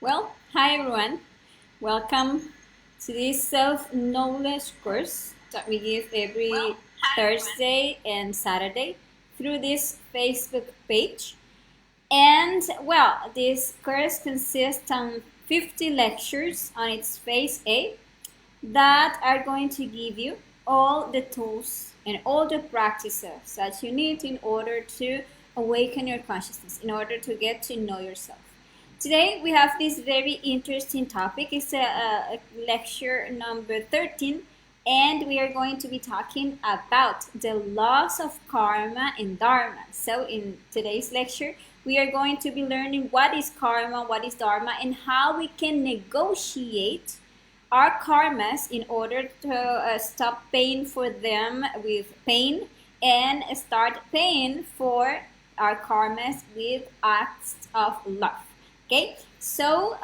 Hi everyone. Welcome to this self-knowledge course that we give every Thursday and Saturday through this Facebook page. And this course consists of 50 lectures on its phase A that are going to give you all the tools and all the practices that you need in order to awaken your consciousness, in order to get to know yourself. Today we have this very interesting topic. It's a lecture number 13, and we are going to be talking about the laws of karma and dharma. So in today's lecture, we are going to be learning what is karma, what is dharma, and how we can negotiate our karmas in order to stop paying for them with pain and start paying for our karmas with acts of love. Okay, so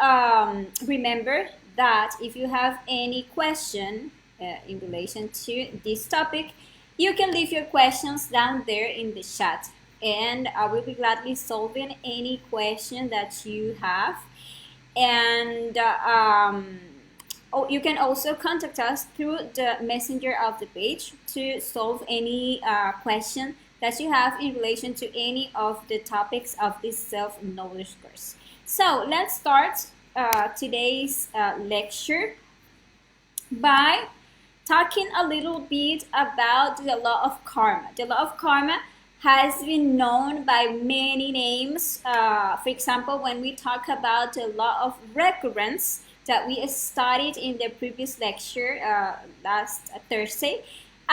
remember that if you have any question in relation to this topic, you can leave your questions down there in the chat, and I will be gladly solving any question that you have. And you can also contact us through the messenger of the page to solve any question that you have in relation to any of the topics of this self-knowledge course. So let's start today's lecture by talking a little bit about the law of karma. The law of karma has been known by many names. For example, when we talk about the law of recurrence that we studied in the previous lecture last Thursday,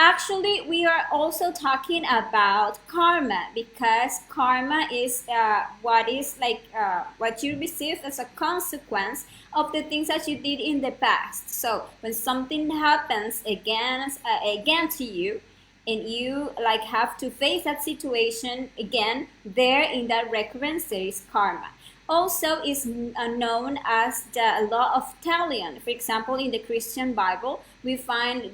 actually, we are also talking about karma, because karma is what you receive as a consequence of the things that you did in the past. So when something happens again to you, and you have to face that situation again, there in that recurrence there is karma. Also is known as the law of talion. For example, in the Christian Bible, we find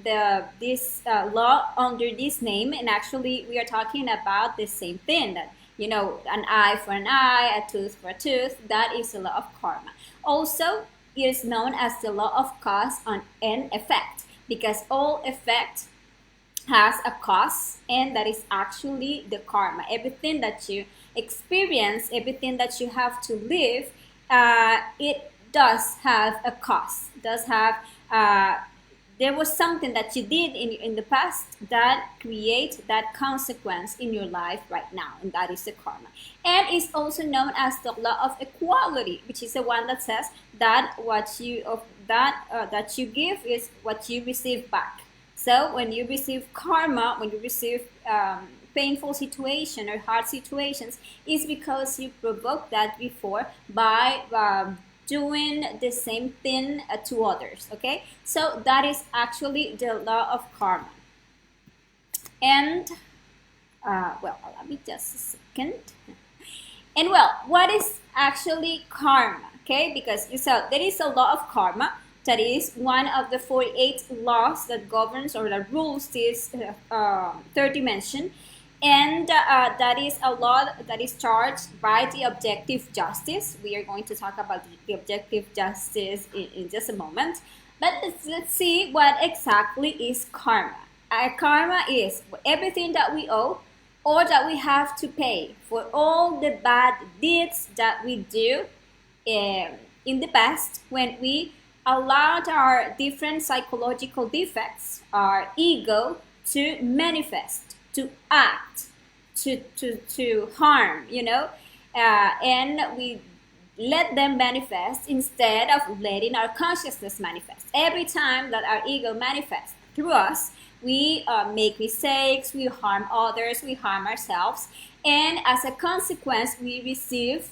this law under this name, and actually we are talking about the same thing, that an eye for an eye, a tooth for a tooth. That is the law of karma. Also, it is known as the law of cause and effect, because all effect has a cause, and that is actually the karma. Everything that you experience, everything that you have to live, it does have a cause. Does have there was something that you did in the past that creates that consequence in your life right now, and that is the karma. And it's also known as the law of equality, which is the one that says that what you that you give is what you receive back. So when you receive karma, when you receive painful situation or hard situations, is because you provoked that before by doing the same thing to others. Okay, so that is actually the law of karma. And allow me just a second. And what is actually karma? Okay, because there is a law of karma. That is one of the 48 laws that governs or that rules this third dimension. And that is a law that is charged by the objective justice. We are going to talk about the objective justice in just a moment. But let's see what exactly is karma. Karma is everything that we owe or that we have to pay for all the bad deeds that we do in the past, when we allowed our different psychological defects, our ego, to manifest, to act, to harm, and we let them manifest instead of letting our consciousness manifest. Every time that our ego manifests through us, we make mistakes, we harm others, we harm ourselves, and as a consequence, we receive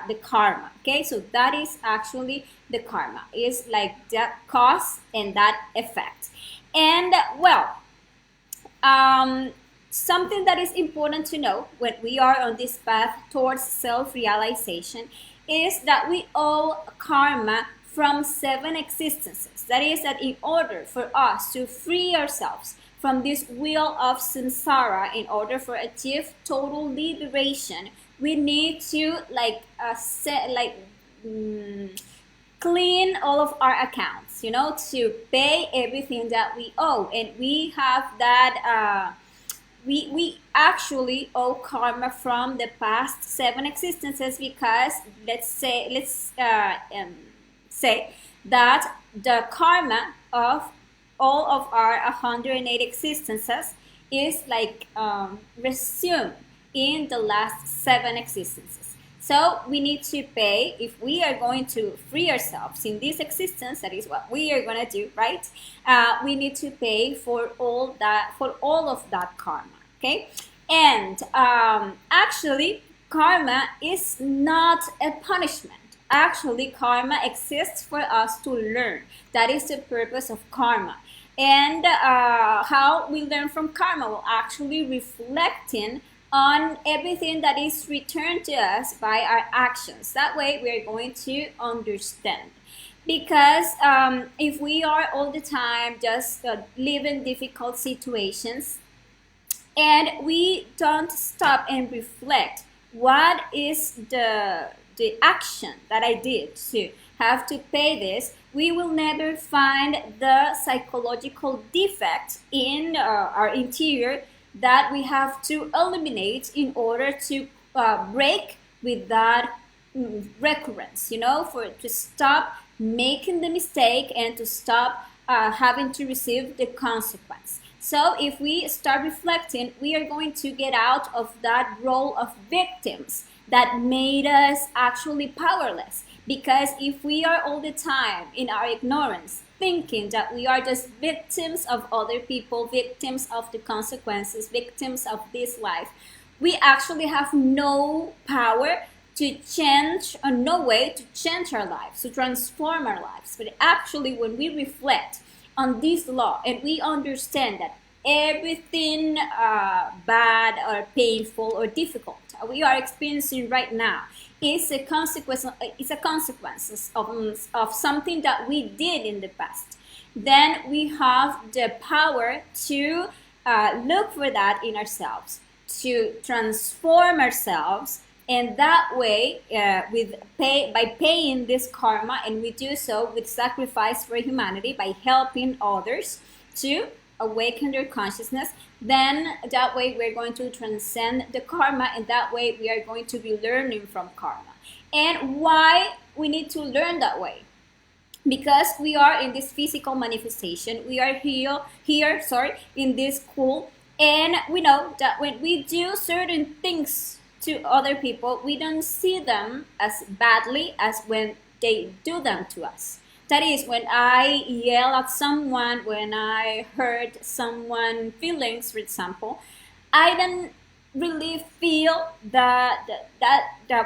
the karma. Okay, so that is actually the karma, is like that cause and that effect. And something that is important to know when we are on this path towards self-realization is that we owe karma from 7 existences. That is, that in order for us to free ourselves from this wheel of samsara, in order for achieve total liberation, we need to clean all of our accounts, to pay everything that we owe. And we have that, we actually owe karma from the past 7 existences, because let's say that the karma of all of our 108 existences is like resumed in the last 7 existences. So we need to pay, if we are going to free ourselves in this existence, that is what we are going to do, right? We need to pay for all of that karma, okay? And actually, karma is not a punishment. Actually, karma exists for us to learn. That is the purpose of karma. And how we learn from karma? Well, actually reflecting on everything that is returned to us by our actions. That way we are going to understand. Because if we are all the time just living difficult situations, and we don't stop and reflect what is the action that I did to have to pay this, we will never find the psychological defect in our interior that we have to eliminate in order to break with that recurrence, to stop making the mistake and to stop having to receive the consequence. So if we start reflecting, we are going to get out of that role of victims that made us actually powerless. Because if we are all the time in our ignorance, thinking that we are just victims of other people, victims of the consequences, victims of this life, we actually have no power to change, or no way to change our lives, to transform our lives. But actually, when we reflect on this law and we understand that everything bad or painful or difficult we are experiencing right now is a consequence of something that we did in the past, then we have the power to look for that in ourselves, to transform ourselves. And that way, by paying this karma, and we do so with sacrifice for humanity, by helping others to awaken their consciousness, then that way we're going to transcend the karma, and that way we are going to be learning from karma. And why we need to learn that way? Because we are in this physical manifestation, we are here in this school, and we know that when we do certain things to other people, we don't see them as badly as when they do them to us. That is, when I yell at someone, when I hurt someone's feelings, for example, I don't really feel that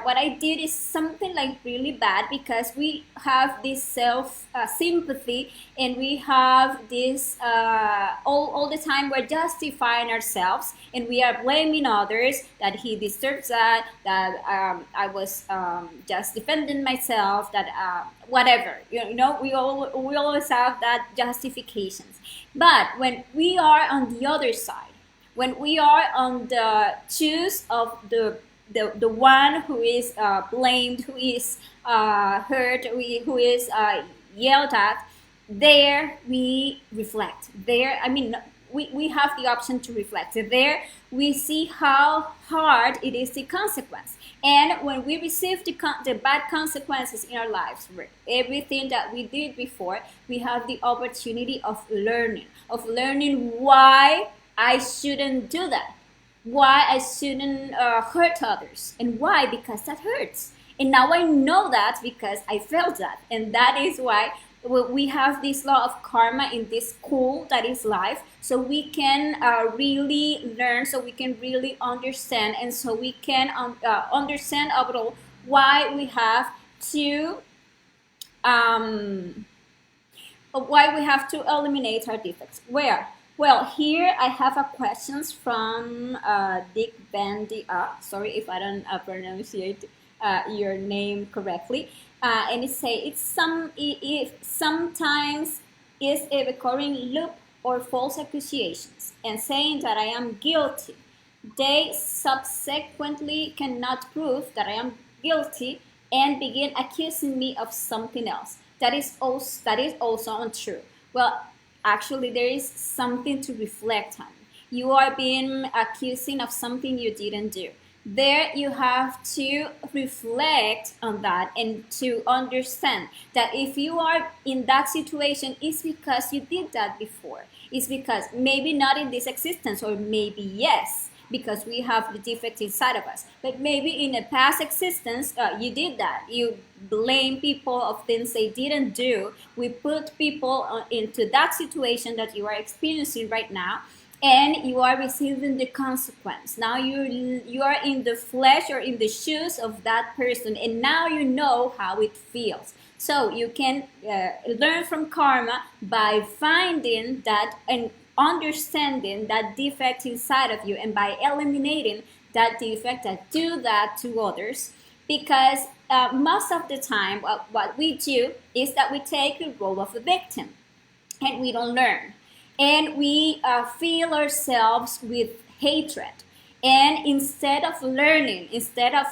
what I did is something like really bad, because we have this self sympathy, and we have this all the time we're justifying ourselves, and we are blaming others, that he deserves that I was just defending myself, that whatever, we always have that justifications. But when we are on the other side, when we are on the shoes of the one who is blamed, who is hurt, who is yelled at, there we reflect. There, we have the option to reflect. So there we see how hard it is, the consequence. And when we receive the bad consequences in our lives for everything that we did before, we have the opportunity of learning why I shouldn't do that, why I shouldn't hurt others, and why? Because that hurts. And now I know that because I felt that, and that is why we have this law of karma in this school that is life, so we can really learn, so we can really understand, and so we can understand overall why we have to eliminate our defects. Where? Well, here I have a questions from Dick Bandia. Sorry if I don't pronunciate your name correctly. And it say if sometimes is a recurring loop or false accusations, and saying that I am guilty. They subsequently cannot prove that I am guilty and begin accusing me of something else. that is also untrue. Well, actually, there is something to reflect on. You are being accusing of something you didn't do. There you have to reflect on that and to understand that if you are in that situation, it's because you did that before. It's because maybe not in this existence, or maybe yes, because we have the defect inside of us. But maybe in a past existence, you did that. You blame people of things they didn't do. We put people into that situation that you are experiencing right now, and you are receiving the consequence. Now you are in the flesh or in the shoes of that person, and now you know how it feels. So you can learn from karma by finding that and understanding that defect inside of you, and by eliminating that defect that do that to others. Because most of the time what we do is that we take the role of a victim and we don't learn, and we fill ourselves with hatred. And instead of learning, instead of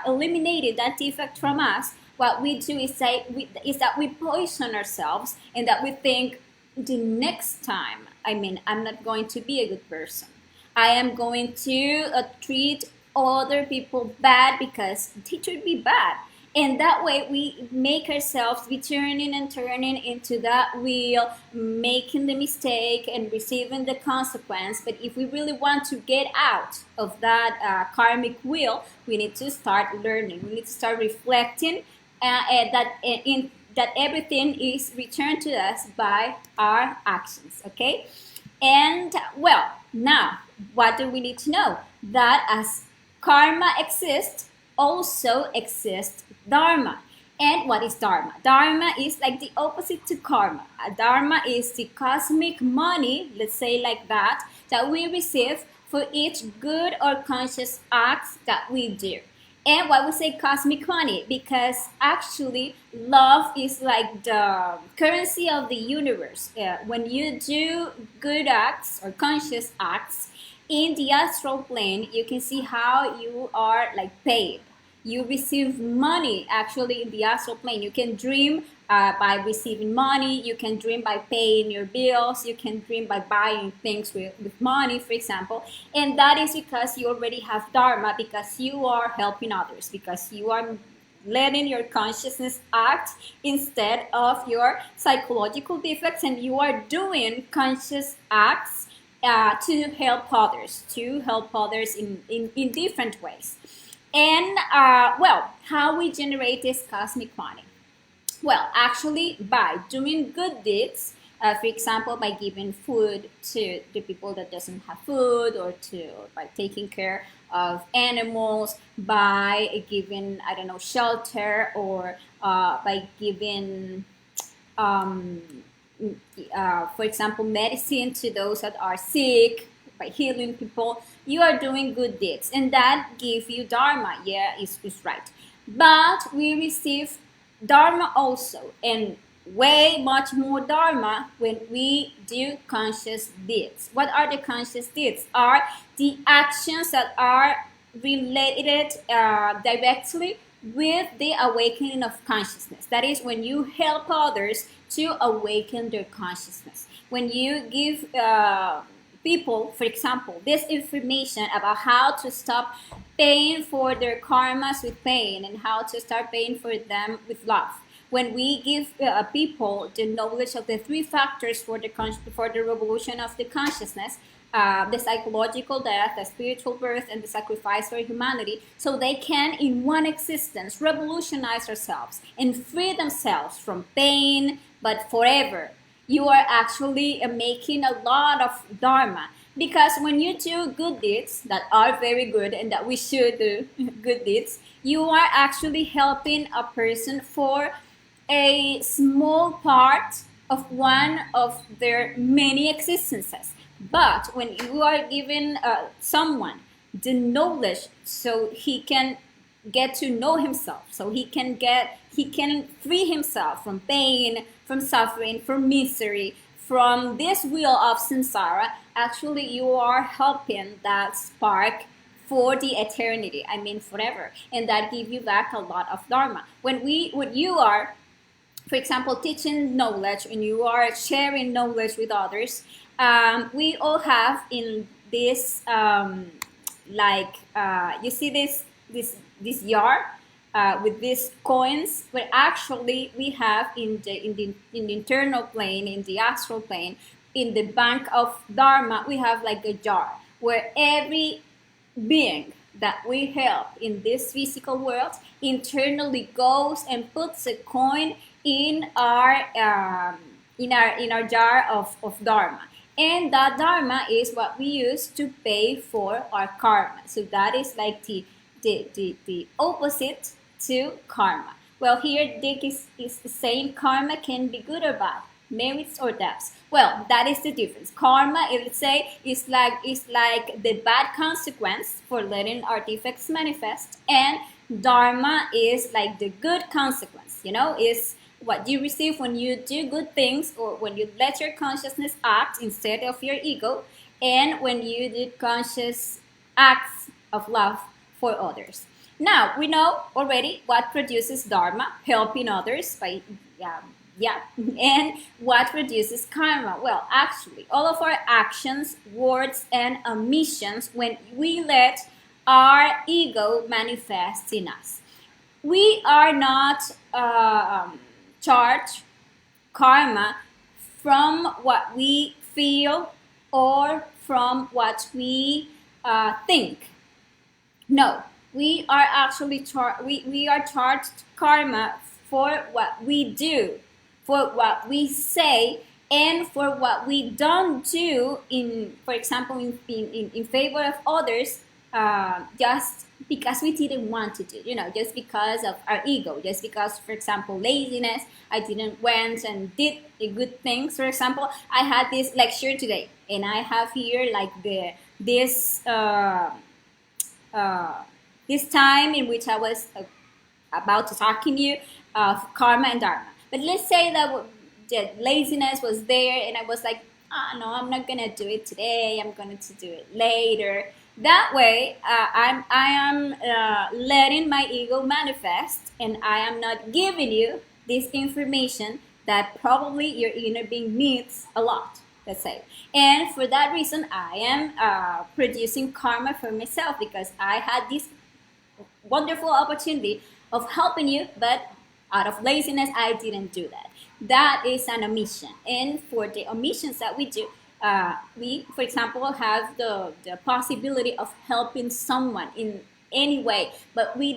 eliminating that defect from us, what we do is that we poison ourselves, and that we think, the next time, I'm not going to be a good person. I am going to treat other people bad because they should be bad. And that way we make ourselves be turning and turning into that wheel, making the mistake and receiving the consequence. But if we really want to get out of that karmic wheel, we need to start learning. We need to start reflecting that everything is returned to us by our actions. Okay? And well, now what do we need to know? That as karma exists, also exists dharma. And what is dharma? Dharma is like the opposite to karma. Dharma is the cosmic money, let's say like that we receive for each good or conscious act that we do. And why we say cosmic money? Because actually love is like the currency of the universe. When you do good acts or conscious acts in the astral plane, you can see how you are like paid. You receive money actually in the astral plane. You can dream by receiving money. You can dream by paying your bills. You can dream by buying things with money, for example. And that is because you already have dharma, because you are helping others, because you are letting your consciousness act instead of your psychological defects, and you are doing conscious acts to help others, in different ways. And well, how we generate this cosmic money? Well, actually by doing good deeds. For example, by giving food to the people that doesn't have food, or by taking care of animals, by giving, I don't know, shelter, or by giving for example, medicine to those that are sick, by healing people. You are doing good deeds, and that gives you dharma. Yeah, it's right. But we receive dharma also, and way much more dharma when we do conscious deeds. What are the conscious deeds? Are the actions that are related directly with the awakening of consciousness. That is, when you help others to awaken their consciousness. When you give people, for example, this information about how to stop paying for their karmas with pain, and how to start paying for them with love. When we give people the knowledge of the three factors for the revolution of the consciousness, the psychological death, the spiritual birth, and the sacrifice for humanity, so they can, in one existence, revolutionize themselves and free themselves from pain, but forever. You are actually making a lot of dharma. Because when you do good deeds that are very good, and that we should do good deeds, you are actually helping a person for a small part of one of their many existences. But when you are giving someone the knowledge, so he can get to know himself, so he can free himself from pain, from suffering, from misery, from this wheel of samsara, actually you are helping that spark for the eternity, forever. And that gives you back a lot of dharma. When you are for example, teaching knowledge, and you are sharing knowledge with others, we all have in this, you see this jar with these coins, but actually we have in the internal plane, in the astral plane, in the bank of Dharma, we have like a jar where every being that we help in this physical world internally goes and puts a coin in our jar of Dharma. And that Dharma is what we use to pay for our karma. So that is like the opposite to karma. Well, here Dick is saying karma can be good or bad, merits or debts. Well, that is the difference. Karma, it would say, is like the bad consequence for letting our defects manifest, and Dharma is like the good consequence. Is what you receive when you do good things, or when you let your consciousness act instead of your ego, and when you do conscious acts of love for others. Now, we know already what produces Dharma, helping others by, and what produces karma. Well, actually, all of our actions, words, and omissions, when we let our ego manifest in us. We are not charged karma from what we feel or from what we think. No, we are actually we are charged karma for what we do, for what we say, and for what we don't do for example, in favor of others, just because we didn't want to do, just because of our ego, just because, for example, laziness, I didn't went and did the good things. For example, I had this lecture today, and I have here like this time in which I was about to talk to you of karma and dharma. But let's say that laziness was there, and I was like, no, I'm not gonna do it today. I'm going to do it later. That way, I am letting my ego manifest, and I am not giving you this information that probably your inner being needs a lot, let's say. And for that reason, I am producing karma for myself, because I had this wonderful opportunity of helping you, but out of laziness, I didn't do that. That is an omission. And for the omissions that we do, we, for example, have the possibility of helping someone in any way, but we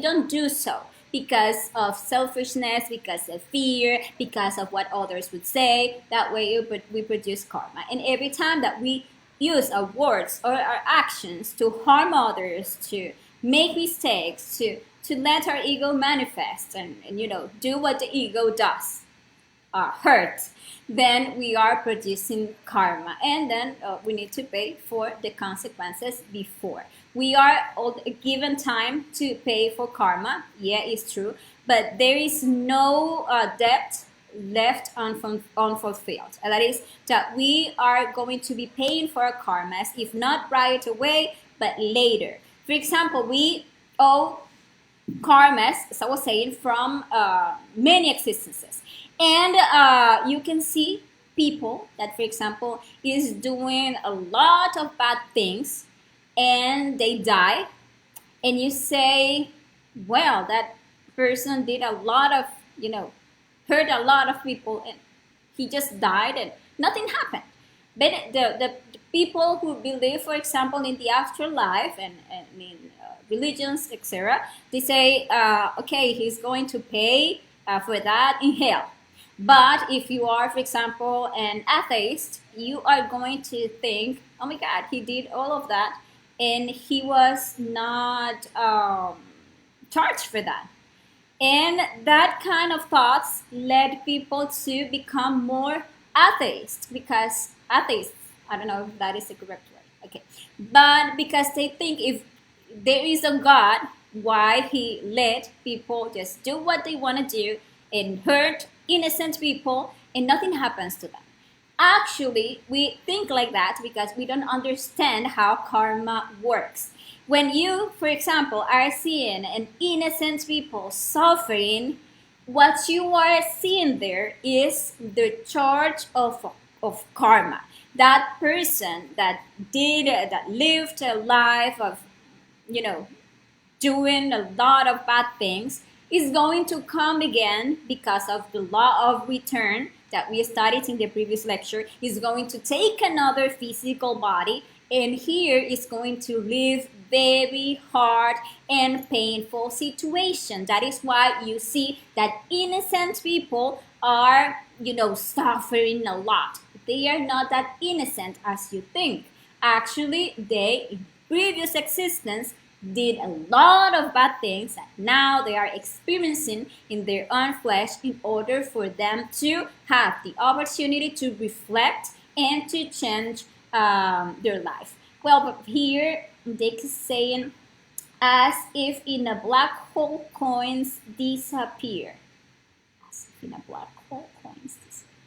don't do so because of selfishness, because of fear, because of what others would say. That way we produce karma. And every time that we use our words or our actions to harm others, to make mistakes, to let our ego manifest and do what the ego does, hurt, then we are producing karma, and then we need to pay for the consequences before. We are all given time to pay for karma, yeah, it's true, but there is no debt left unfulfilled. And that is that we are going to be paying for our karmas, if not right away, but later. For example, we owe karmas, as I was saying, from many existences. And you can see people that, for example, is doing a lot of bad things, and they die, and you say, well, that person did a lot of, hurt a lot of people, and he just died and nothing happened. But the people who believe, for example, in the afterlife and in religions, etc., they say, okay, he's going to pay for that in hell. But if you are, for example, an atheist, you are going to think, oh my God, he did all of that, and he was not charged for that. And that kind of thoughts led people to become more atheist, because atheists, I don't know if that is the correct word, okay, but because they think if there is a God, why he let people just do what they want to do and hurt innocent people and nothing happens to them. Actually, we think like that because we don't understand how karma works. When you, for example, are seeing an innocent people suffering, what you are seeing there is the charge of karma. That person that that lived a life of, you know, doing a lot of bad things is going to come again because of the law of return that we studied in the previous lecture. Is going to take another physical body, and here is going to live very hard and painful situation. That is why you see that innocent people are, suffering a lot. They are not that innocent as you think. Actually, they, in previous existence, did a lot of bad things that now they are experiencing in their own flesh, in order for them to have the opportunity to reflect and to change their life. Well, but here they is saying, as if in a black hole coins disappear. As if in a black hole coins disappear.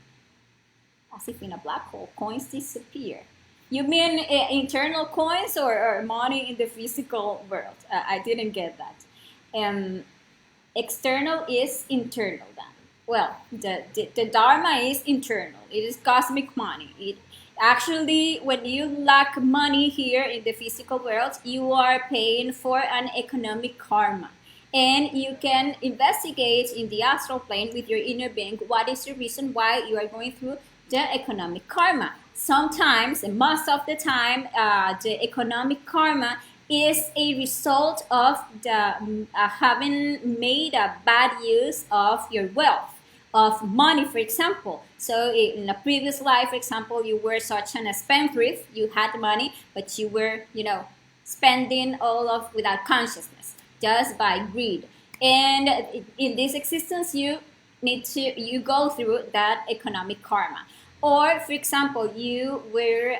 As if in a black hole coins disappear. You mean internal coins or money in the physical world? I didn't get that. External is internal then. Well, the Dharma is internal. It is cosmic money. It actually, when you lack money here in the physical world, you are paying for an economic karma. And you can investigate in the astral plane with your inner being what is the reason why you are going through the economic karma. Sometimes, and most of the time, the economic karma is a result of the having made a bad use of your wealth, of money, for example. So in a previous life, for example, you were such an spendthrift. You had money, but you were, spending all of without consciousness, just by greed. And in this existence, you go through that economic karma. Or, for example, you were,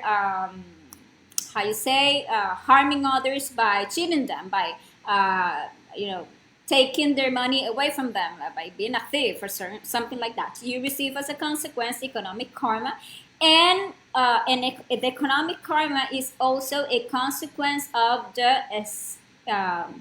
harming others by cheating them, by, taking their money away from them, by being a thief or something like that. You receive as a consequence economic karma. And the economic karma is also a consequence of the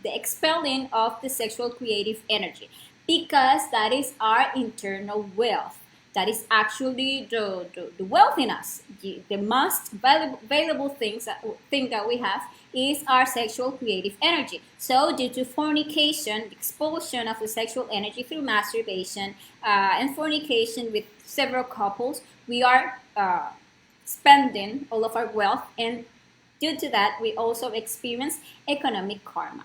expelling of the sexual creative energy, because that is our internal wealth. That is actually the wealth in us. The most valuable thing that we have is our sexual creative energy. So due to fornication, the expulsion of the sexual energy through masturbation and fornication with several couples, we are spending all of our wealth, and due to that, we also experience economic karma.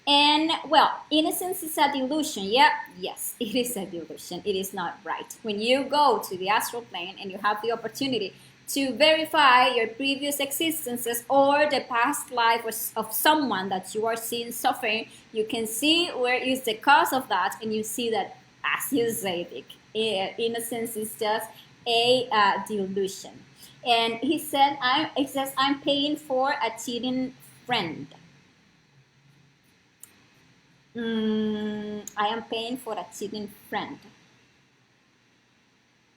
And, well, innocence is a delusion. Yeah, yes, it is a delusion. It is not right. When you go to the astral plane and you have the opportunity to verify your previous existences or the past life of someone that you are seeing suffering, you can see where is the cause of that, and you see that, as you say, innocence is just a delusion. And he said, I'm paying for a cheating friend. I am paying for a cheating friend.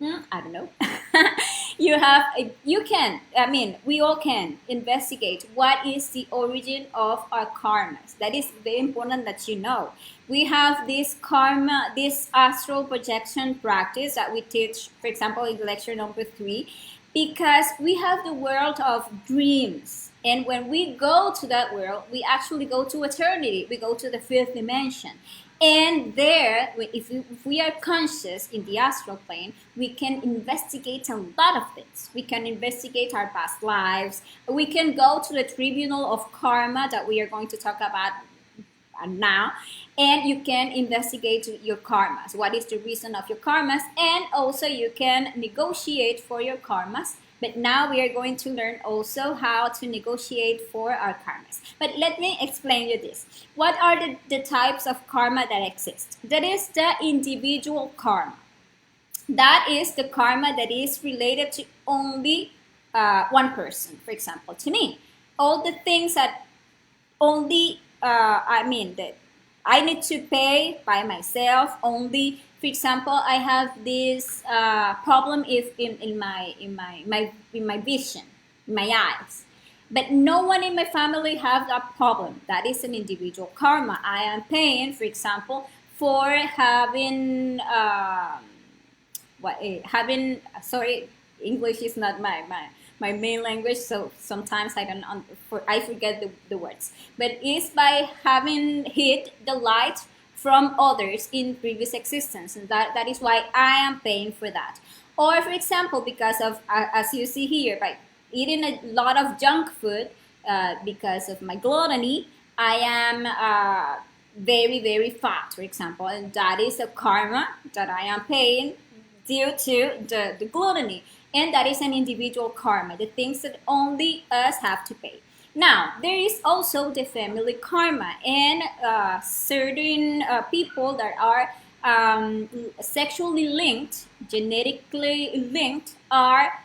I don't know. We all can investigate what is the origin of our karmas. That is very important that you know. We have this karma, this astral projection practice that we teach, for example, in lecture number 3, because we have the world of dreams. And when we go to that world, we actually go to eternity. We go to the 5th dimension. And there, if we are conscious in the astral plane, we can investigate a lot of things. We can investigate our past lives. We can go to the tribunal of karma that we are going to talk about now. And you can investigate your karmas. What is the reason of your karmas? And also you can negotiate for your karmas. But now we are going to learn also how to negotiate for our karmas. But let me explain you this. What are the types of karma that exist? That is the individual karma. That is the karma that is related to only one person. For example, to me, all the things that only, that I need to pay by myself only. For example, I have this problem in my vision, in my eyes, but no one in my family have that problem. That is an individual karma. I am paying, for example, for having sorry, English is not my main language, so sometimes I forget the words, but it's by having hid the light from others in previous existence, and that is why I am paying for that. Or for example, because of as you see here, by eating a lot of junk food, because of my gluttony, I am very, very fat, for example, and that is a karma that I am paying due to the gluttony, and that is an individual karma, the things that only us have to pay. Now, there is also the family karma, and certain people that are sexually linked, genetically linked, are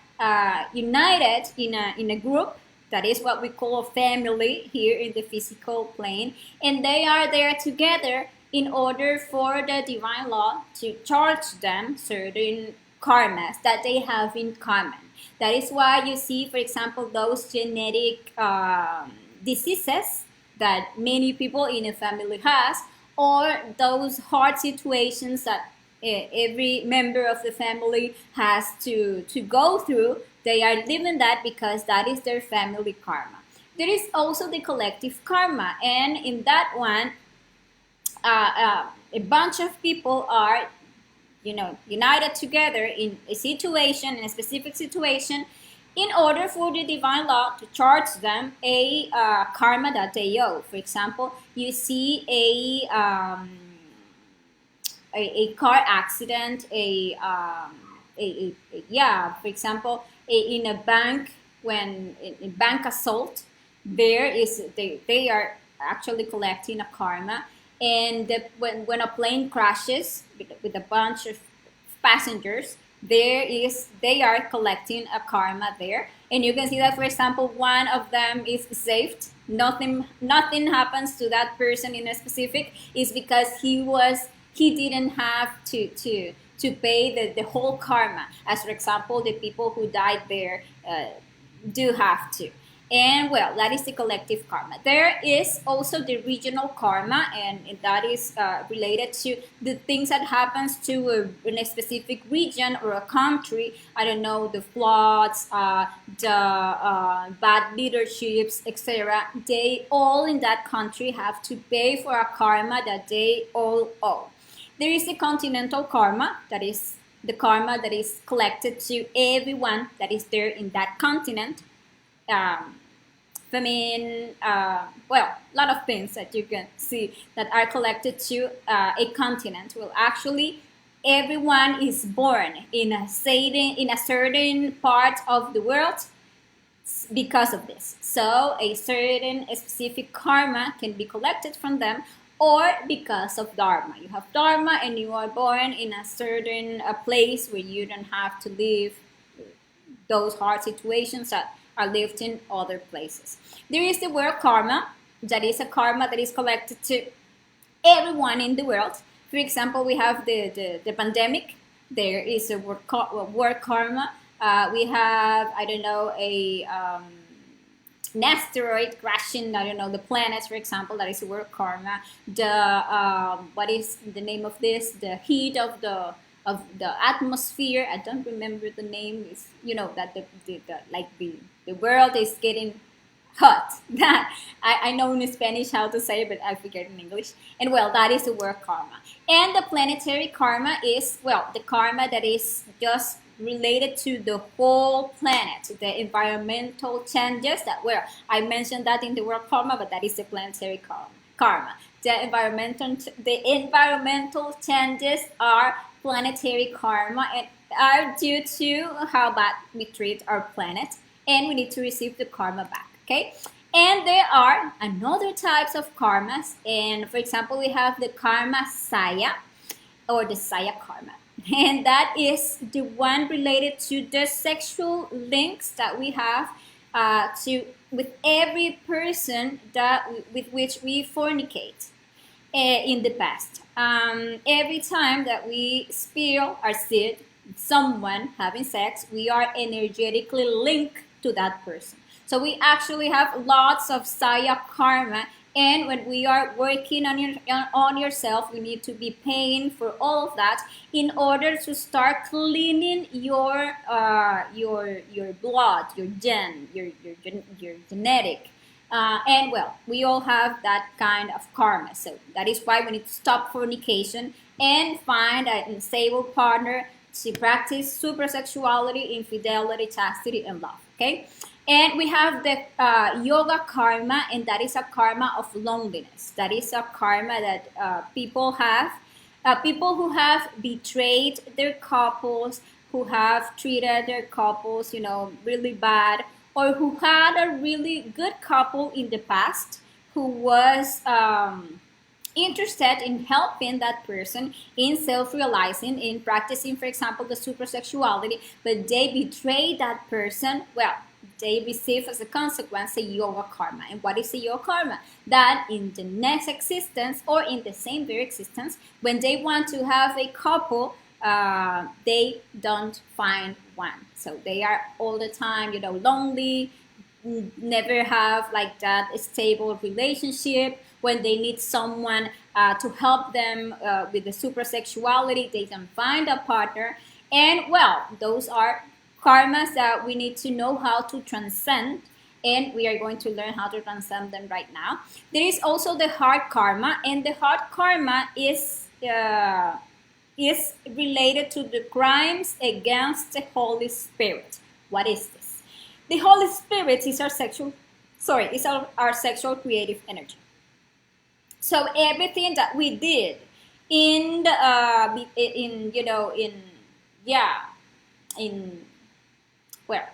united in a group. That is what we call a family here in the physical plane, and they are there together in order for the divine law to charge them certain karmas that they have in common. That is why you see, for example, those genetic diseases that many people in a family has, or those hard situations that every member of the family has to go through. They are living that because that is their family karma. There is also the collective karma, and in that one, a bunch of people are, united together in a situation, in a specific situation, in order for the divine law to charge them a karma that they owe. For example, you see a car accident, for example, in a bank, when in bank assault, they are actually collecting a karma, and when a plane crashes with a bunch of passengers, they are collecting a karma there, and you can see that, for example, one of them is saved. Nothing happens to that person in a specific, is because he didn't have to pay the whole karma, as for example the people who died there do have to. And well, that is the collective karma. There is also the regional karma, and that is related to the things that happens to in a specific region or a country. I don't know, the floods, the bad leaderships, etc. They all in that country have to pay for a karma that they all owe. There is the continental karma, that is the karma that is collected to everyone that is there in that continent. Famine, well, a lot of things that you can see that are collected to a continent. Well, actually, everyone is born in a certain part of the world because of this. So a certain specific karma can be collected from them, or because of dharma. You have dharma and you are born in a certain place where you don't have to live those hard situations that are lived in other places. There is the world karma, that is a karma that is collected to everyone in the world. For example, we have the pandemic. There is a world karma. We have, I don't know, an asteroid crashing, I don't know, the planets, for example, that is a world karma. What is the name of this? The heat of the atmosphere. I don't remember the name. Is that the world is getting hot. That I know in Spanish how to say it, but I forget in English. And well, that is the world karma. And the planetary karma is, well, the karma that is just related to the whole planet, the environmental changes that were, I mentioned that in the world karma, but that is the planetary karma. The environmental changes are planetary karma and are due to how bad we treat our planet, and we need to receive the karma back. Okay, and there are another types of karmas, and for example, we have the karma saya, or the saya karma, and that is the one related to the sexual links that we have with every person with which we fornicate in the past. Every time that we spill our seed, someone having sex, we are energetically linked to that person. So we actually have lots of saya karma And when we are working on yourself, we need to be paying for all of that in order to start cleaning your blood, your genetic. And well, we all have that kind of karma. So that is why we need to stop fornication and find a stable partner to practice supersexuality, infidelity, chastity, and love. Okay? And we have the yoga karma, and that is a karma of loneliness. That is a karma that people have. People who have betrayed their couples, who have treated their couples, really bad, or who had a really good couple in the past who was interested in helping that person in self-realizing, in practicing, for example, the supersexuality, but they betrayed that person. Well, they receive as a consequence a yoga karma. And what is a yoga karma? That in the next existence or in the same very existence, when they want to have a couple, they don't find one. So they are all the time, lonely, never have like that stable relationship. When they need someone to help them with the supersexuality, they can find a partner. And well, those are karmas that we need to know how to transcend, and we are going to learn how to transcend them right now. There is also the heart karma, and the heart karma is related to the crimes against the Holy Spirit. What is this? The Holy Spirit is our sexual creative energy. So everything that we did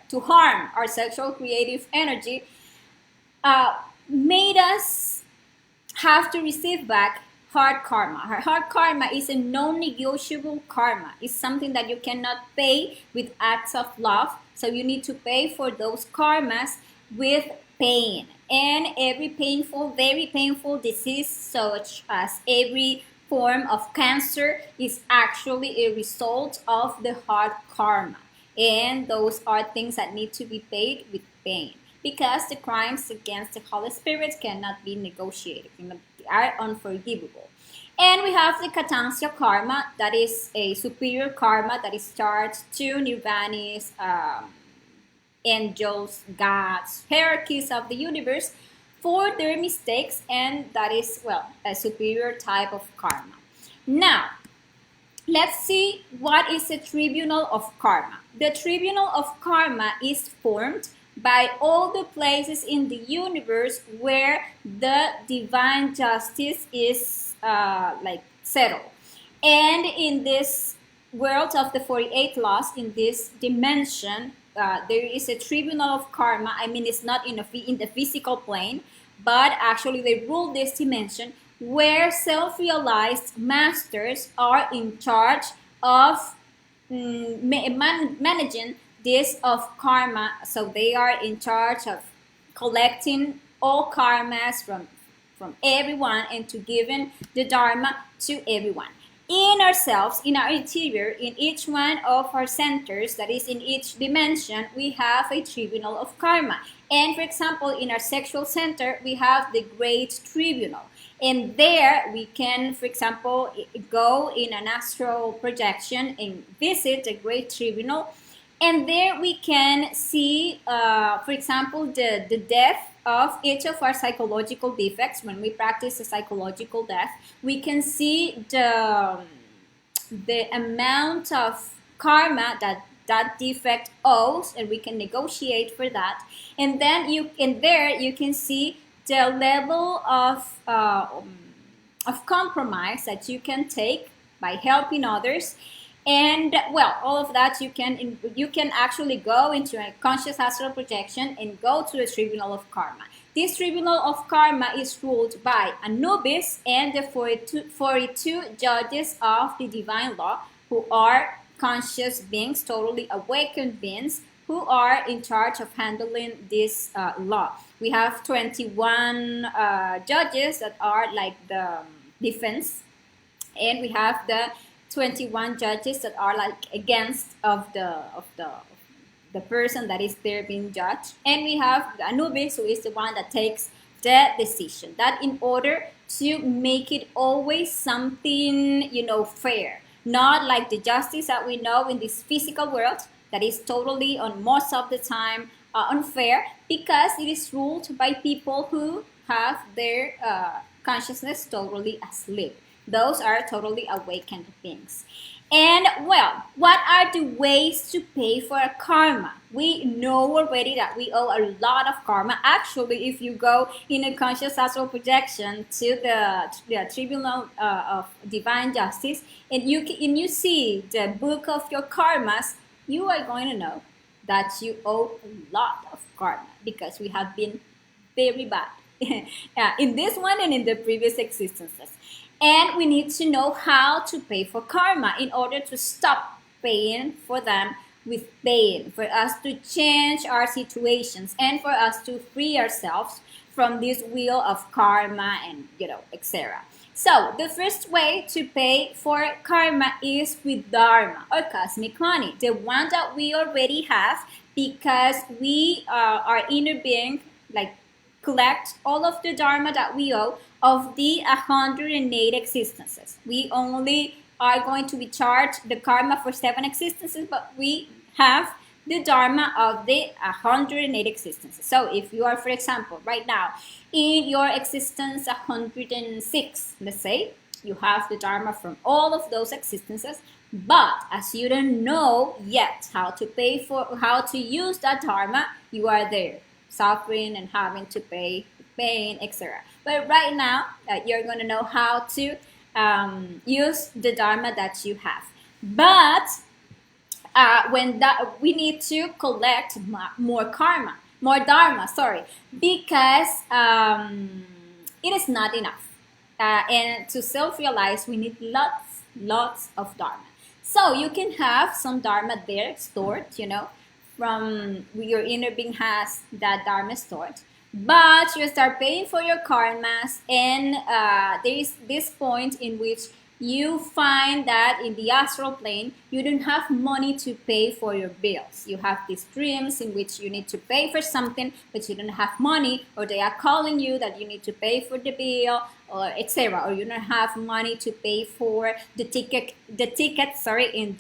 to harm our sexual creative energy, made us have to receive back heart karma. Heart karma is a non-negotiable karma. It's something that you cannot pay with acts of love. So you need to pay for those karmas with pain. And every very painful disease, such as every form of cancer, is actually a result of the heart karma. And those are things that need to be paid with pain, because the crimes against the Holy Spirit cannot be negotiated. They are unforgivable. And we have the Katansya karma, that is a superior karma that is charged to nirvanis, angels, gods, hierarchies of the universe for their mistakes, and that is, well, a superior type of karma. Now, let's see what is the tribunal of karma. The tribunal of karma is formed by all the places in the universe where the divine justice is settled. And in this world of the 48 laws, in this dimension, there is a tribunal of karma. I mean, it's not in the physical plane, but actually they rule this dimension, where self-realized masters are in charge of managing this of karma. So they are in charge of collecting all karmas from everyone and to giving the dharma to everyone. In ourselves, in our interior, in each one of our centers, that is in each dimension, we have a tribunal of karma. And for example, in our sexual center, we have the great tribunal. And there we can, for example, go in an astral projection and visit the great tribunal. And there we can see, for example, the death of each of our psychological defects. When we practice a psychological death, we can see the amount of karma that defect owes, and we can negotiate for that. And then you can see the level of compromise that you can take by helping others. And well, all of that you can actually go into a conscious astral projection and go to the tribunal of karma. This tribunal of karma is ruled by Anubis and the 42 judges of the divine law, who are conscious beings, totally awakened beings, who are in charge of handling this law. We have 21 judges that are like the defense, and we have the 21 judges that are like against of the person that is there being judged. And we have Anubis, who is the one that takes the decision. That in order to make it always something, fair. Not like the justice that we know in this physical world that is totally, on most of the time, unfair, because it is ruled by people who have their consciousness totally asleep. Those are totally awakened beings. And well, what are the ways to pay for a karma? We know already that we owe a lot of karma. Actually, if you go in a conscious astral projection to the tribunal of divine justice, and you see the book of your karmas, you are going to know that you owe a lot of karma because we have been very bad in this one and in the previous existences. And we need to know how to pay for karma in order to stop paying for them with pain, for us to change our situations, and for us to free ourselves from this wheel of karma and, etc. So the first way to pay for karma is with dharma, or cosmic money, the one that we already have, because we are inner being, collect all of the dharma that we owe of the 108 existences. We only are going to be charged the karma for 7 existences, but we have the dharma of the 108 existences. So if you are, for example, right now in your existence 106, let's say, you have the dharma from all of those existences, but as you don't know yet how to use that dharma, you are there suffering and having to pay pain, etc. But right now, you're going to know how to use the dharma that you have. But we need to collect more dharma, because it is not enough. And to self-realize, we need lots of dharma. So you can have some dharma there stored, from your inner being has that dharma stored, but you start paying for your karmas, and there is this point in which you find that in the astral plane you don't have money to pay for your bills. You have these dreams in which you need to pay for something, but you don't have money, or they are calling you that you need to pay for the bill, or etc. Or you don't have money to pay for the ticket in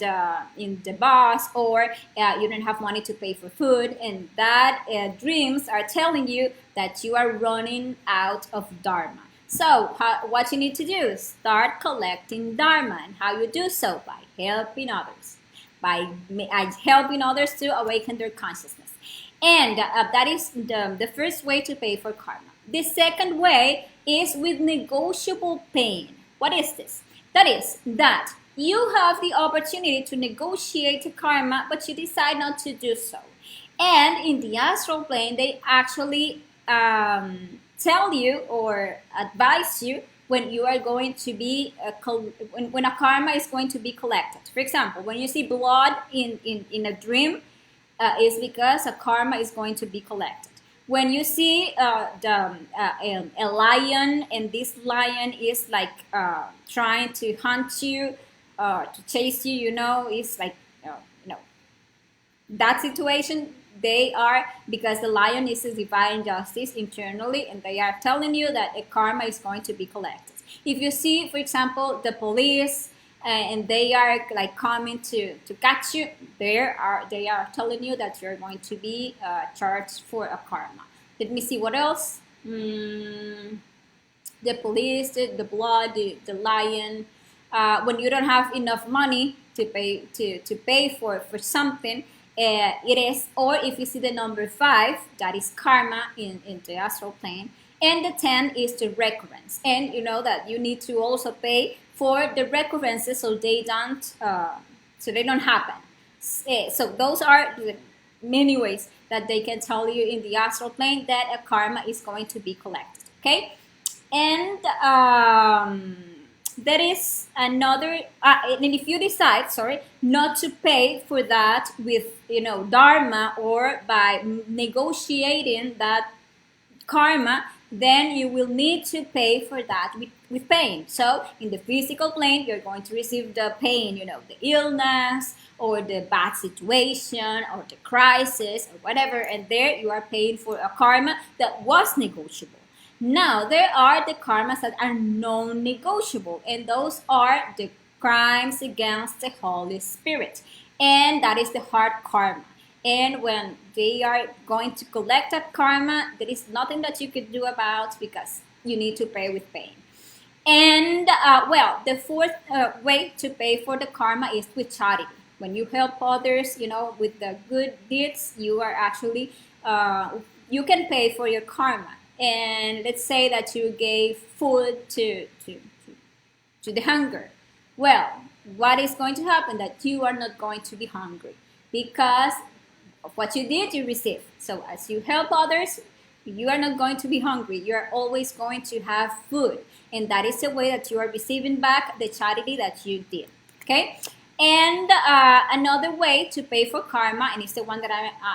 the bus, or you don't have money to pay for food, and that dreams are telling you that you are running out of dharma. So what you need to do is start collecting dharma. And how you do so? By helping others. By helping others to awaken their consciousness. And that is the first way to pay for karma. The second way is with negotiable pain. What is this? That is that you have the opportunity to negotiate karma, but you decide not to do so. And in the astral plane, they actually tell you or advise you when you are going to be when a karma is going to be collected. For example, when you see blood in a dream, is because a karma is going to be collected. When you see a lion, and this lion is trying to hunt you, to chase you, it's that situation. They are, because the lion is a divine justice internally, and they are telling you that a karma is going to be collected. If you see, for example, the police and they are coming to catch you, they are telling you that you're going to be charged for a karma. Let me see what else. The police, the blood, the lion. When you don't have enough money to pay for something. It is, or if you see the number 5, that is karma in the astral plane, and the 10 is the recurrence, and you know that you need to also pay for the recurrences so they don't happen. So those are the many ways that they can tell you in the astral plane that a karma is going to be collected. Okay, and there is another, and if you decide, not to pay for that with, dharma, or by negotiating that karma, then you will need to pay for that with pain. So in the physical plane, you're going to receive the pain, the illness, or the bad situation, or the crisis, or whatever, and there you are paying for a karma that was negotiable. Now, there are the karmas that are non-negotiable, and those are the crimes against the Holy Spirit, and that is the heart karma. And when they are going to collect that karma, there is nothing that you can do about, because you need to pay with pain. And well, the fourth way to pay for the karma is with charity. When you help others, with the good deeds, you are actually you can pay for your karma. And let's say that you gave food to the hunger. Well, what is going to happen? That you are not going to be hungry, because of what you did, you receive. So as you help others, you are not going to be hungry. You are always going to have food. And that is the way that you are receiving back the charity that you did. Okay? And another way to pay for karma, and it's the one that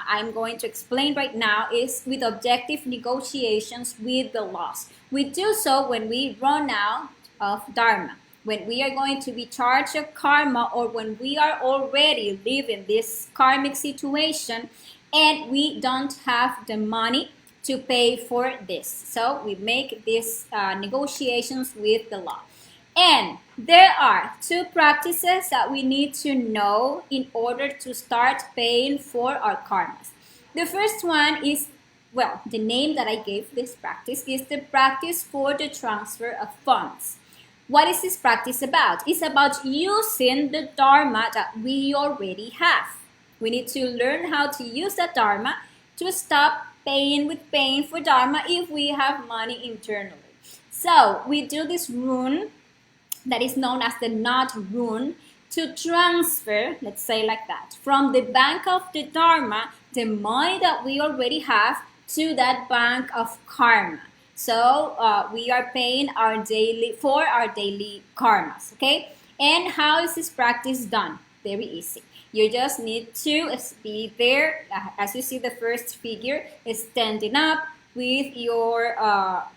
I'm going to explain right now, is with objective negotiations with the laws. We do so when we run out of dharma, when we are going to be charged of karma, or when we are already living this karmic situation and we don't have the money to pay for this. So we make these negotiations with the law. And there are two practices that we need to know in order to start paying for our karmas. The first one is, well, the name that I gave this practice is the practice for the transfer of funds. What is this practice about? It's about using the dharma that we already have. We need to learn how to use that dharma to stop paying with pain for dharma if we have money internally. So we do this rune that is known as the knot rune to transfer, let's say like that, from the bank of the dharma, the money that we already have, to that bank of karma. So we are paying for our daily karmas, okay? And how is this practice done? Very easy. You just need to be there, as you see the first figure, is standing up with your,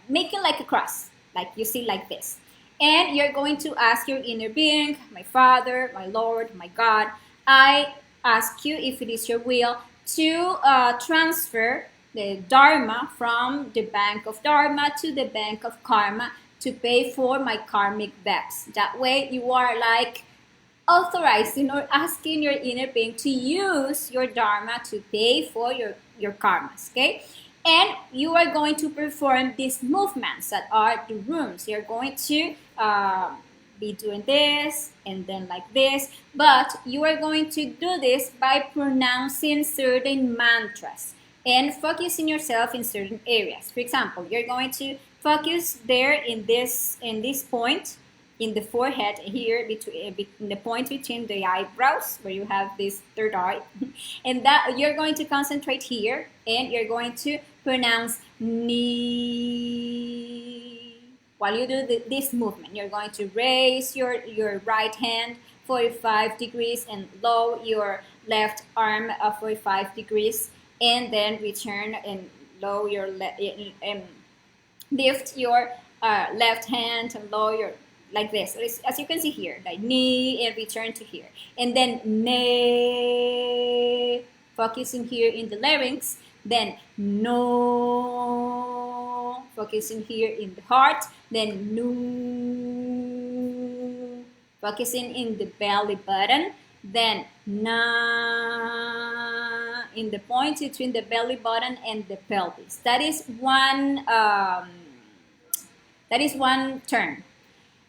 making like a cross, like you see like this. And you're going to ask your inner being, my Father, my Lord, my God, I ask you, if it is your will, to transfer the dharma from the bank of dharma to the bank of karma to pay for my karmic debts. That way you are like authorizing or asking your inner being to use your dharma to pay for your karmas, okay? And you are going to perform these movements that are the runes. You're going to be doing this and then like this, but you are going to do this by pronouncing certain mantras and focusing yourself in certain areas. For example, you're going to focus there in this point, in the forehead here, between the point between the eyebrows, where you have this third eye, and that you're going to concentrate here, and you're going to pronounce ni. While you do this movement, you're going to raise your right hand 45 degrees and lower your left arm 45 degrees, and then return and lower your lift your left hand and lower your, like this, as you can see here, like ni, and return to here, and then ne, focusing here in the larynx, then no, focusing here in the heart, then nu, focusing in the belly button, then na, in the point between the belly button and the pelvis. That is one turn.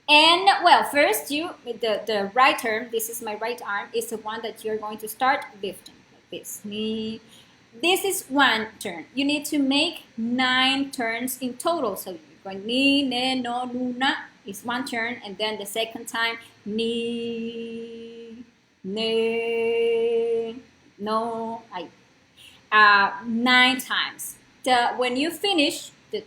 And well, first the right arm, this is my right arm, is the one that you're going to start lifting like this. This is one turn. You need to make 9 turns in total. So you're going ni, ne, no, nu, na is one turn, and then the second time ni, ne, no, 9 times. When you finish the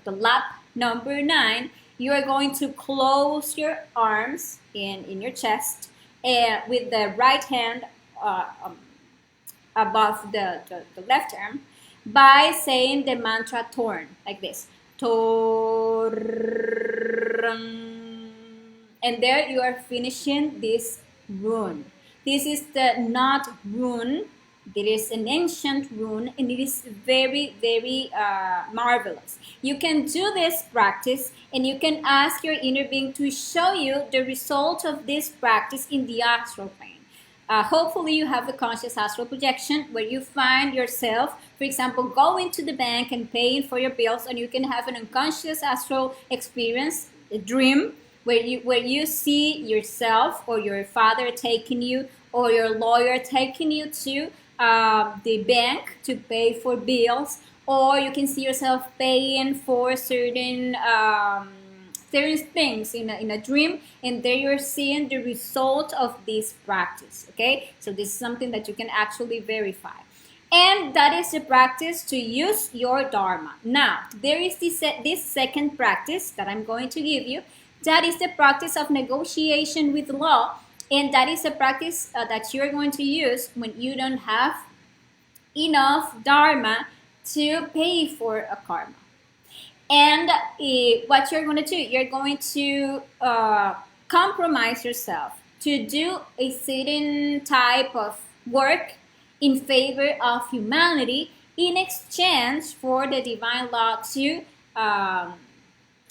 lap number 9, you are going to close your arms in your chest, and with the right hand above the left arm, by saying the mantra torn, like this. Torn. And there you are finishing this rune. This is the knot rune There is an ancient rune, and it is very, very marvelous. You can do this practice, and you can ask your inner being to show you the result of this practice in the astral plane. Hopefully you have a conscious astral projection where you find yourself, for example, going to the bank and paying for your bills, and you can have an unconscious astral experience, a dream, where you see yourself or your father taking you or your lawyer taking you to the bank to pay for bills, or you can see yourself paying for certain things in a dream, and there you're seeing the result of this practice. Okay, so this is something that you can actually verify, and that is the practice to use your dharma. Now there is this second practice that I'm going to give you. That is the practice of negotiation with law, and that is a practice that you're going to use when you don't have enough dharma to pay for a karma. And what you're going to do, you're going to compromise yourself to do a certain type of work in favor of humanity in exchange for the divine law to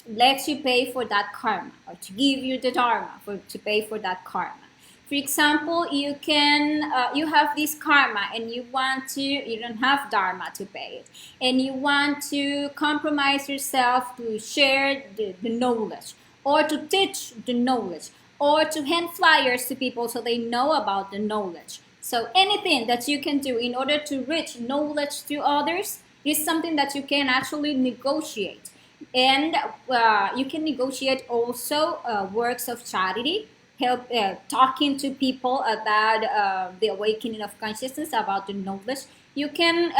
let you pay for that karma, or to give you the dharma to pay for that karma. For example, you have this karma, and you don't have dharma to pay it, and you want to compromise yourself to share the knowledge, or to teach the knowledge, or to hand flyers to people so they know about the knowledge. So anything that you can do in order to reach knowledge to others is something that you can actually negotiate. And you can negotiate also works of charity, help talking to people about the awakening of consciousness, about the knowledge. You can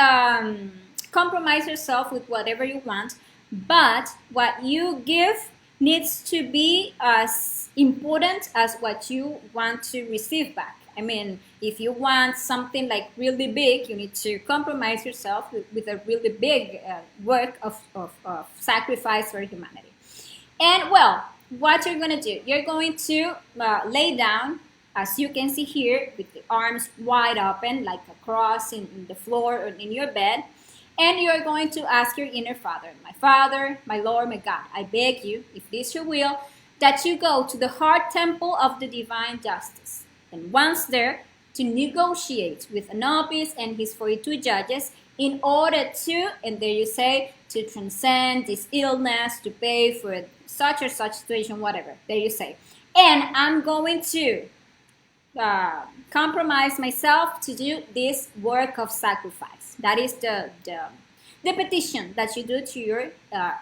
compromise yourself with whatever you want, but what you give needs to be as important as what you want to receive back. I mean, if you want something like really big, you need to compromise yourself with a really big work of sacrifice for humanity. And well, what you're going to do, you're going to lay down, as you can see here, with the arms wide open like a cross in the floor or in your bed. And you're going to ask your inner Father, my Lord, my God, I beg you, if this your will, that you go to the heart temple of the divine justice. And once there, to negotiate with Anubis and his 42 judges in order to, and there you say, to transcend this illness, to pay for such or such situation, whatever. There you say. And I'm going to compromise myself to do this work of sacrifice. That is the petition that you do to your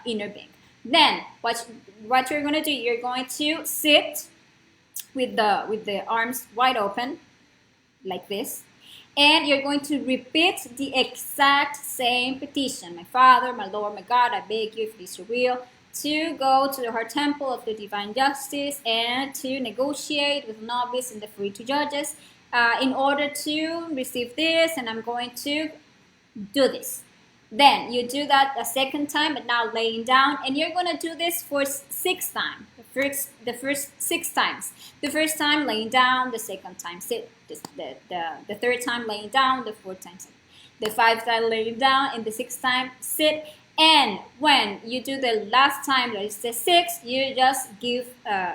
inner being. Then what you're going to do, you're going to sit with the arms wide open like this, and you're going to repeat the exact same petition. My Father, my Lord, my God, I beg you, if it is your will, to go to the heart temple of the divine justice and to negotiate with Nobis and the 42 judges in order to receive this, and I'm going to do this. Then you do that a second time, but now laying down, and you're going to do this for 6 times. The first 6 times. The first time laying down, the second time sit, the third time laying down, the 4th time sit, the 5th time laying down, and the 6th time sit. And when you do the last time, that is the 6th, you just give,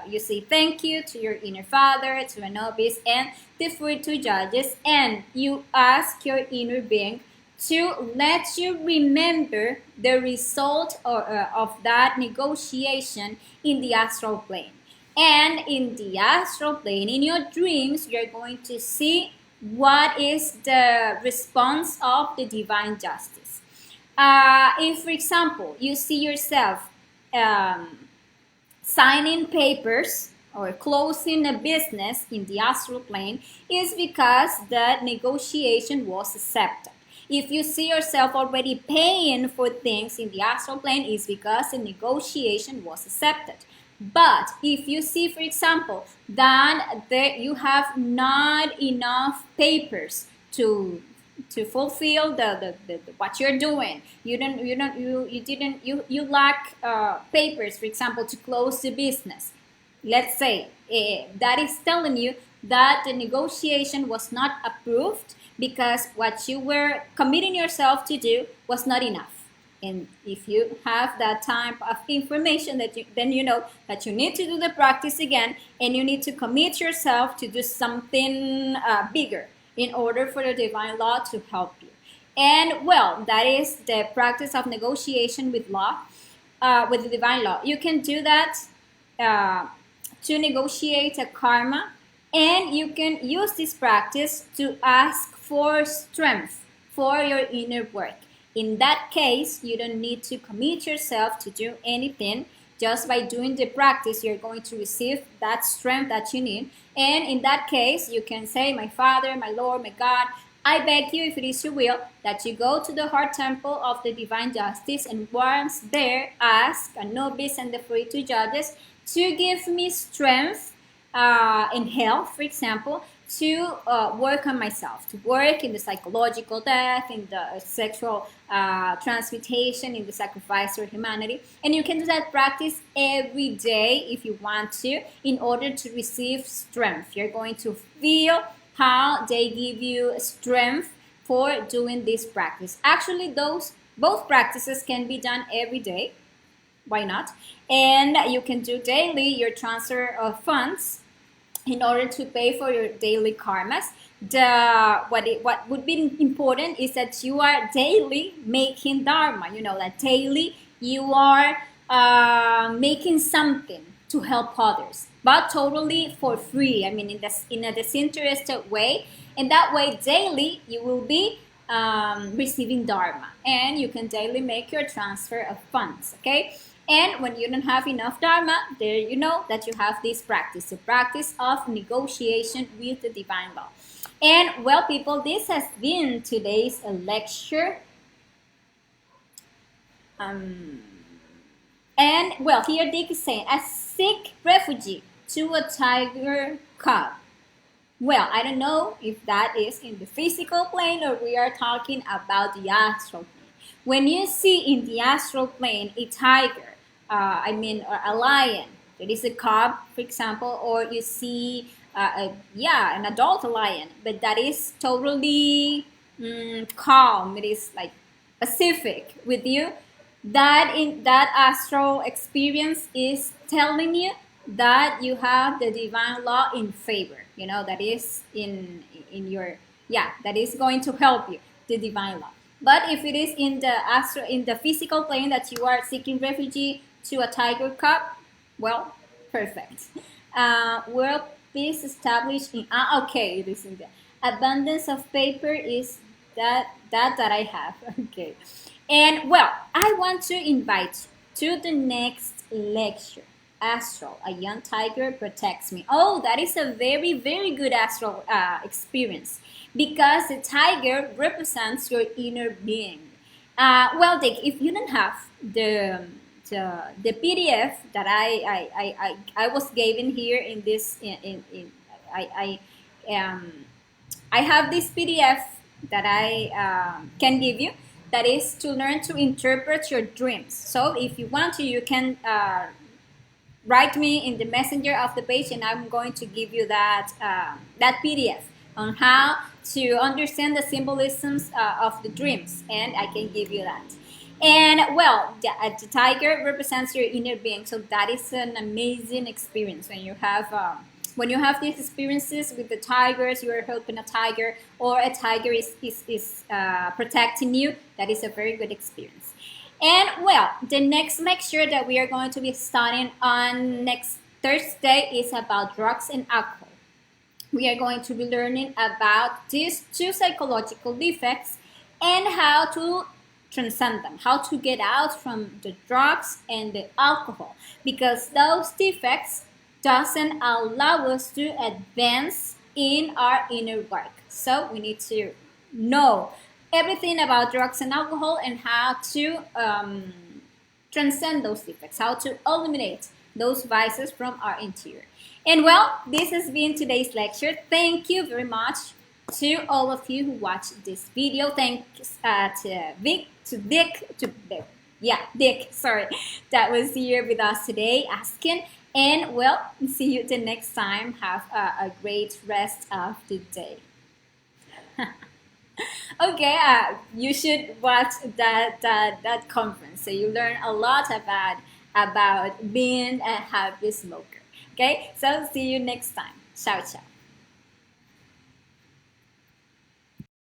you say thank you to your inner Father, to Anubis, and the 42 judges, and you ask your inner being to let you remember the result of that negotiation in the astral plane. And in the astral plane, in your dreams, you're going to see what is the response of the divine justice. If, for example, you see yourself signing papers or closing a business in the astral plane, is because the negotiation was accepted. If you see yourself already paying for things in the astral plane, is because the negotiation was accepted. But if you see, for example, that you have not enough papers to fulfill the what you're doing, you lack papers, for example, to close the business. Let's say that is telling you that the negotiation was not approved because what you were committing yourself to do was not enough. And if you have that type of information, then you know that you need to do the practice again, and you need to commit yourself to do something bigger in order for the divine law to help you. And well, that is the practice of negotiation with law, with the divine law. You can do that to negotiate a karma, and you can use this practice to ask for strength for your inner work. In that case, you don't need to commit yourself to do anything. Just by doing the practice, you're going to receive that strength that you need. And in that case, you can say, my Father, my Lord, my God, I beg you, if it is your will, that you go to the heart temple of the divine justice, and once there, ask a novice and the 42 judges to give me strength in health, for example, to work on myself, to work in the psychological death, in the sexual transmutation, in the sacrifice for humanity. And you can do that practice every day if you want to, in order to receive strength. You're going to feel how they give you strength for doing this practice. Actually, both practices can be done every day. Why not? And you can do daily your transfer of funds in order to pay for your daily karmas. What would be important is that you are daily making dharma. You know, that daily you are making something to help others, but totally for free. I mean, in a disinterested way. And that way, daily you will be receiving dharma, and you can daily make your transfer of funds. Okay. And when you don't have enough dharma, there you know that you have this practice, the practice of negotiation with the divine law. And well, people, this has been today's lecture. And well, here Dick is saying, a sick refugee to a tiger cub. Well, I don't know if that is in the physical plane or we are talking about the astral plane. When you see in the astral plane a tiger, or a lion, there is a cub, for example, or you see, an adult lion, but that is totally calm. It is like pacific with you. That in that astral experience is telling you that you have the divine law in favor. You know, that is in your, that is going to help you, the divine law. But if it is in the physical plane that you are seeking refuge to a tiger cub, well, perfect. World peace established in okay, it is in the abundance of paper is that I have. Okay. And well, I want to invite you to the next lecture. Astral, a young tiger protects me. Oh, that is a very, very good astral experience, because the tiger represents your inner being. Well, Dick, if you don't have the PDF that I was given here in this I have this PDF that I can give you, that is to learn to interpret your dreams. So if you want to, you can write me in the messenger of the page, and I'm going to give you that PDF on how to understand the symbolisms of the dreams, and I can give you that. And well, the tiger represents your inner being, so that is an amazing experience when you have these experiences with the tigers. You are helping a tiger, or a tiger is protecting you. That is a very good experience. And well, the next lecture that we are going to be studying on next Thursday is about drugs and alcohol. We are going to be learning about these two psychological defects and how to transcend them, how to get out from the drugs and the alcohol, because those defects doesn't allow us to advance in our inner work. So we need to know everything about drugs and alcohol, and how to transcend those defects, how to eliminate those vices from our interior. And well, this has been today's lecture. Thank you very much to all of you who watched this video. Thanks to Dick, sorry, that was here with us today asking. And well, see you the next time. Have a great rest of the day. Okay, you should watch that conference so you learn a lot about being a happy smoker. Okay, so see you next time. Ciao ciao.